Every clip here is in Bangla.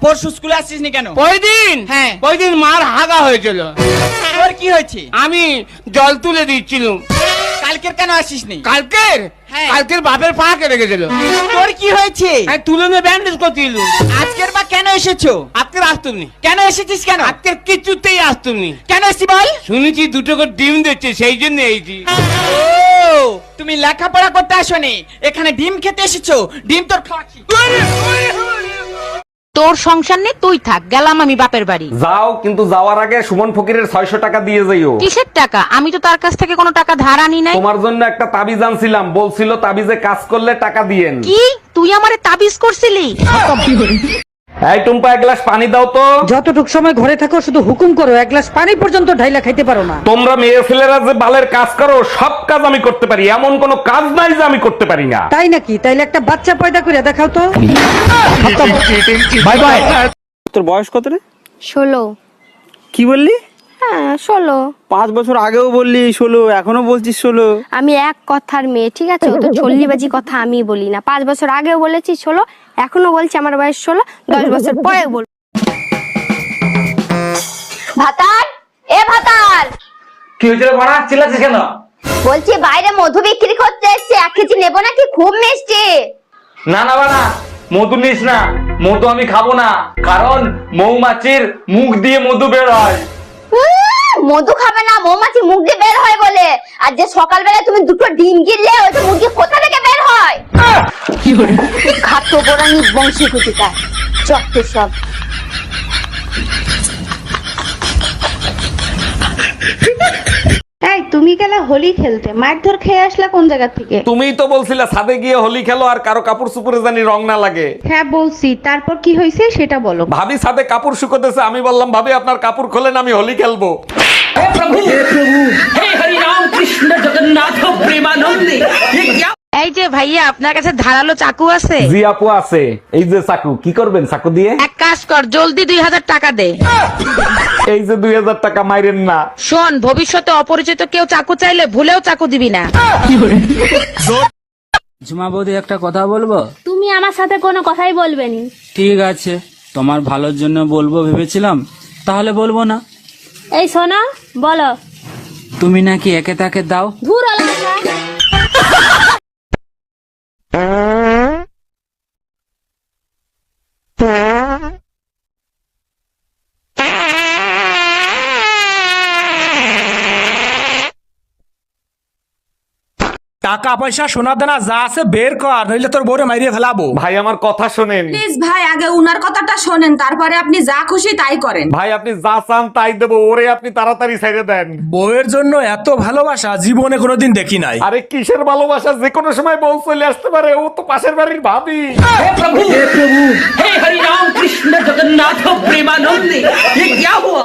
পরশু স্কুলে আসছিস কেন? ওই দিন, হ্যাঁ, ওই দিন মার হাগা হয়েছিল। তোর কি হয়েছে? আমি জল তুলে দিচ্ছিলাম। কালকের কেন আসিসনি? কালকের, হ্যাঁ। কালকের বাপের পা কেটে গেছিল। তোর কি হয়েছে? আমি তুলে নিয়ে ব্যান্ডেজ করছিল। আজকের বা কেন এসেছো? আজকের আসতুমনি, কেন এসেছিস কেন? আজকের কিছুতেই আসতুমনি। কেন এসছি বল? শুনেছি দুটো করে ডিম দিচ্ছে, সেই জন্য এইছি। ও, তুমি লেখাপড়া করতে আসোনি, এখানে ডিম খেতে এসেছো। ডিম তোর খাওয়াচ্ছি। তোর সংসার নেই, তুই থাক, গেলাম আমি বাপের বাড়ি। যাও, কিন্তু যাওয়ার আগে সুমন ফকিরের 600 টাকা দিয়ে যাইও। কিসের টাকা? আমি তো তার কাছ থেকে কোনো টাকা ধার আনি নাই। তোমার জন্য একটা তাবিজ আনছিলাম, বলছিল তাবিজে কাজ করলে টাকা দিয়েন। কি তুই আমারে তাবিজ করছিলি? এই টুম্পা, এক গ্লাস পানি দাও তো। যতটুক সময় ঘরে থাকো শুধু হুকুম করো, এক গ্লাস পানি পর্যন্ত ঢাইলা খাইতে পারো না। তোমরা মেয়ে ছেলেরা যে বালের কাজ করো, সব কাজ আমি করতে পারি, এমন কোনো কাজ নাই যে আমি করতে পারি না। তাই নাকি? তাইলে একটা বাচ্চা পয়দা করে দেখাও তো। Bye bye. তোর বয়স কত রে? 16। কি বললি? হ্যাঁ 16। 5 বছর আগেও বললি 16, এখনো বলছিস 16। আমি এক কথার মেয়ে, ঠিক আছে? ও তো চল্লিবাজি কথা আমি বলি না। 5 বছর আগেও বলেছি 16, এখনো বলছি আমার বয়স 16, 10 বছর পরে বল। ভাতার, এ ভাতার, কি হয়েছে রে বাড়া, চিল্লাছিস কেন? বলছি বাইরে মধু বিক্রি করতে এসছে, 1 কেজি নেবো নাকি? খুব মিষ্টি। না না বাড়া, মধু নিস না। মধু আমি খাবো না, কারণ মৌমাছির মুখ দিয়ে মধু বের হয়। মধু খাবে না, মৌমাছি মুখ দিয়ে বের হয় বলে। আর যে সকালবেলা তুমি 2টো ডিম গিললে, ওইটা মুরগি কোথা থেকে বের হয়? খাদ্য গোড়ানি বংশী কুটিকা চক্ত সব। এই তুমি গেলা হোলি খেলতে, মারধর খেয়ে আসলা কোন জায়গা থেকে? তুমিই তো বলছিলে ছাদে গিয়ে হোলি খেলো আর কারো কাপড় সুপুরে জানি রং না লাগে। হ্যাঁ বলছি, তারপর কি হয়েছে সেটা বলো। ভাবি ছাদে কাপড় শুকোতেছে, আমি বললাম ভাবি আপনার কাপড় খোলেন, আমি হোলি খেলবো। এই যে ভাইয়া, আপনার কাছে ধারালো চাকু আছে? জি আপু আছে। এই যে চাকু, কি করবেন চাকু দিয়ে? এক কাজ কর, জলদি 2000 টাকা দে। এই যে 2000 টাকা, মাইরেন না। শোন, ভবিষ্যতে অপরিচিত কেউ চাকু চাইলে ভুলেও চাকু দিবি না। ঝুমা বৌদি, একটা কথা বলবো? তুমি আমার সাথে কোনো কথাই বলবে নি। ঠিক আছে, তোমার ভালোর জন্য বলবো ভেবেছিলাম, তাহলে বলবো না। এই শোনো, বলো। তুমি নাকি একে তাকে দাও? ধুর আলাদা। টাকা পয়সা সোনা দানা যা আছে বের কর, নইলে তোর বউরে মাইরিয়ে ফেলাবো। ভাই আমার কথা শোনেন। প্লিজ ভাই, আগে উনার কথাটা শোনেন, তারপরে আপনি যা খুশি তাই করেন। ভাই আপনি যা চান তাই দেবো, ওরে আপনি তাড়াতাড়ি ছেড়ে দেন। বউয়ের জন্য এত ভালোবাসা জীবনে কোনোদিন দেখি নাই। আরে কিসের ভালোবাসা, যে কোনো সময় বউ চলে আসতে পারে, ও তো পাশের বাড়ির ভাবি। হে হরি রাম কৃষ্ণ জগন্নাথ প্রেমানন্দে, ये क्या हुआ?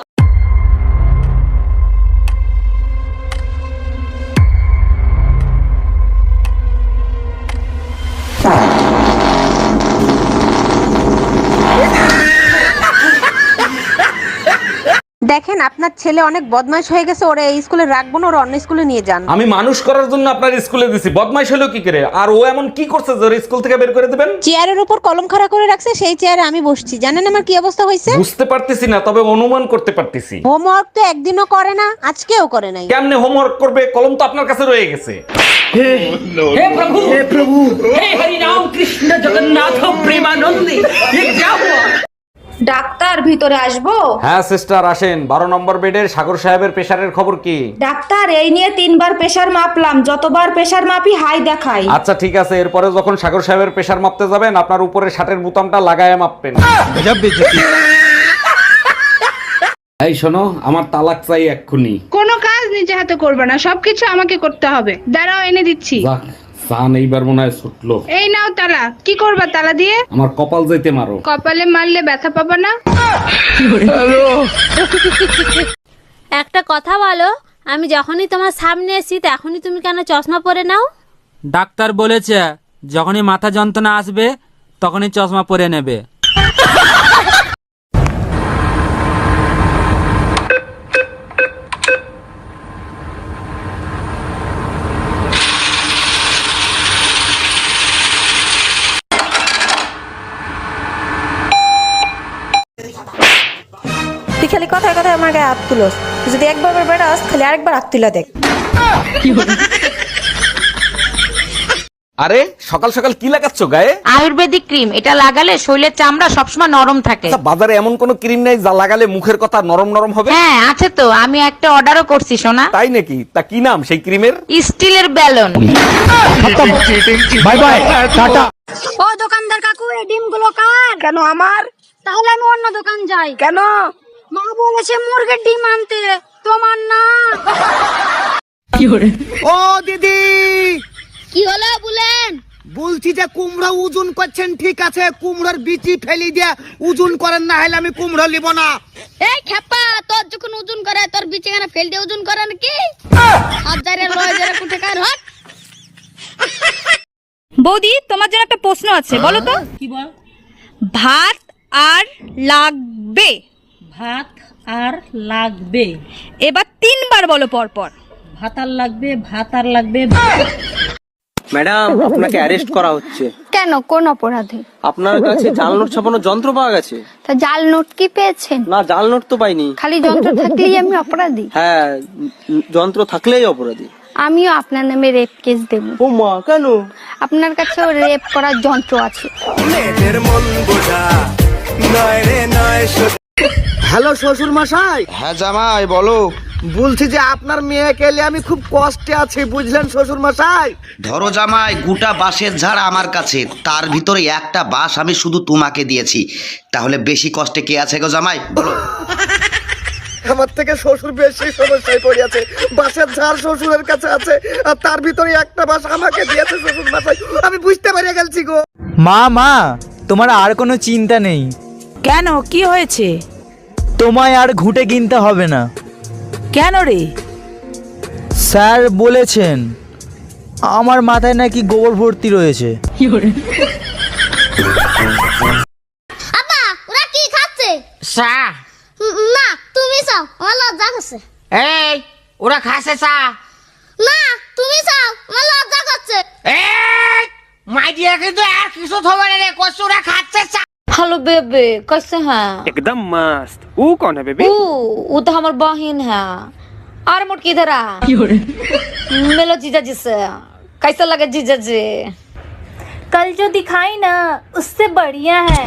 দেখেন, আপনার ছেলে অনেক বদমাশ হয়ে গেছে, ওরা এই স্কুলে রাখবো না, ওরা অন্য স্কুলে নিয়ে যান। আমি মানুষ করার জন্য আপনার স্কুলে দিছি, বদমাইশ হলো কি করে? আর ও এমন কি করছে যে ওর স্কুল থেকে বের করে দিবেন? চেয়ারের উপর কলম খাড়া করে রাখছে, সেই চেয়ারে আমি বসছি। জানেন আমার কি অবস্থা হয়েছে? বুঝতে পারতেছি না, তবে অনুমান করতে পারতেছি। হোমওয়ার্ক তো একদিনও করে না, আজকেও করে নাই। কেমনে হোমওয়ার্ক করবে? কলম তো আপনার কাছে রয়ে গেছে। हे प्रभु, हे हरि राम कृष्ण जगन्नाथ प्रेमानंदे, ये क्या हुआ? ডাক্তার, ভিতরে আসবো? হ্যাঁ সিস্টার আসেন। 12 নম্বর বেডের সাগর সাহেবের প্রেসারের খবর কি? ডাক্তার, এই নিয়ে 3বার প্রেসার মাপলাম, যতবার প্রেসার মাপি হাই দেখাই। আচ্ছা ঠিক আছে, এরপরে যখন সাগর সাহেবের প্রেসার মাপতে যাবেন, আপনার উপরে শার্টের বোতামটা লাগায় মাপবেন। এই শোনো, আমার তালাক চাই এক্ষুনি। কোনো কাজ নিজে হাতে করবে না, সবকিছু আমাকে করতে হবে। দাঁড়াও, এনে দিচ্ছি। যাক, সান এইবার মনে হয় ছুটলো। এই নাও তালা। কি করবা তালা দিয়ে? আমার কপাল যাইতে মারো। কপালে মারলে ব্যথা পাবা না। একটা কথা বলো, আমি যখনই তোমার সামনে এসি তখনই তুমি কেন চশমা পরে নাও? ডাক্তার বলেছে যখনই মাথা যন্ত্রণা আসবে তখনই চশমা পরে নেবে। খালি কথায় কথায় আমার গায়ে হাত তুলোস, যদি একবার বেড়াস খালি আরেকবার হাত তুলা দেখ। আরে সকাল সকাল কি লাগাচ্ছ গায়ে? আয়ুর্বেদিক ক্রিম, এটা লাগালে শরীরের চামড়া সবসময় নরম থাকে। আচ্ছা, বাজারে এমন কোন ক্রিম নাই যা লাগালে মুখের কথা নরম নরম হবে? হ্যাঁ আছে তো, আমি একটা অর্ডারও করছি সোনা। তাই নাকি? তা কি নাম সেই ক্রিমের? স্টিলের ব্যালন। বাই বাই টাটা। ও দোকানদার কাকু, এই ডিমগুলো কার? কেন আমার? তাহলে আমি অন্য দোকান যাই। কেন? মা বলেছে মুরগির ডিম আনতে, তোমার না। ও দিদি, কি হলো বলেন? বলছি যে কুমড়া ওজন করছেন ঠিক আছে, কুমড়ার বিচি ফেলি দিয়ে ওজন করেন, না হলে আমি কুমড়া নিব না। এই খেপা, তোর যখন ওজন করে তোর বিছানা ফেল দিয়ে ওজন করে নাকি? হাজারে লয় যারা কোথা কার হট। বৌদি, তোমার জন্য একটা প্রশ্ন আছে, বলো তো। কি বল? ভাত আর লাগবে। ভাত আর লাগবে। এবার 3 বার বলো পরপর। ভাত আর লাগবে, ভাত আর লাগবে। ম্যাডাম, আপনাকে অ্যারেস্ট করা হচ্ছে। কেন, কোন অপরাধে? আপনার কাছে জাল নোট ছাপানোর যন্ত্র পাওয়া গেছে। তা জাল নোট কি পেয়েছেন? না, জাল নোট তো পাইনি। খালি যন্ত্র থাকলেই আমি অপরাধী? হ্যাঁ, যন্ত্র থাকলেই অপরাধী। আমিও আপনার নামে রেপ কেস দেব। ও মা, কেন? আপনার কাছেও রেপ করার যন্ত্র আছে। হ্যালো শ্বশুর মশাই। হ্যাঁ জামাই বলো। বলছি যে আপনার মেয়েকে এলে আমি খুব কষ্টে আছি, বুঝলেন শ্বশুর মশাই। ধরো জামাই, গোটা বাঁশের ঝাড় আমার কাছে, তার ভিতরে একটা বাঁশ আমি শুধু তোমাকে দিয়েছি, তাহলে বেশি কষ্টে কে আছে গো জামাই বলো? আমার থেকে শ্বশুর বেশি সমস্যায় পড়িয়াছে। বাসের ঝাড় শ্বশুরের কাছে আছে, আর তার ভিতরে একটা বাস আমাকে দিয়েছে শ্বশুর মশাই। আমি বুঝতে পারিয়া গেছি গো। মা, তোমার আর কোনো চিন্তা নেই। কেন, কি হয়েছে? তোমায় আর ঘুঁটে কিনতে হবে না। কেন রে? স্যার বলেছেন আমার মাথায় নাকি গোবর ভর্তি রয়েছে। আব্বা, ওরা কি খাচ্ছে? চা। না, তুমি চাও, আমার লজ্জা করছে। এই, ওরা খাসে চা। না, তুমি চাও, আমার লজ্জা করছে। এই, মাইডিয়া কিন্তু আর কিছু থবে রে, কষ্ট ওরা খাচ্ছে চা। हेलो बेबे, कैसे हैं? एकदम मस्त। वो कौन है बेबी? वो तो हमारी बहन है। और मुट किधर आ? मिलो जीजा जी से। कैसा लगे जीजा जी? कल जो दिखाई ना, उससे बढ़िया है।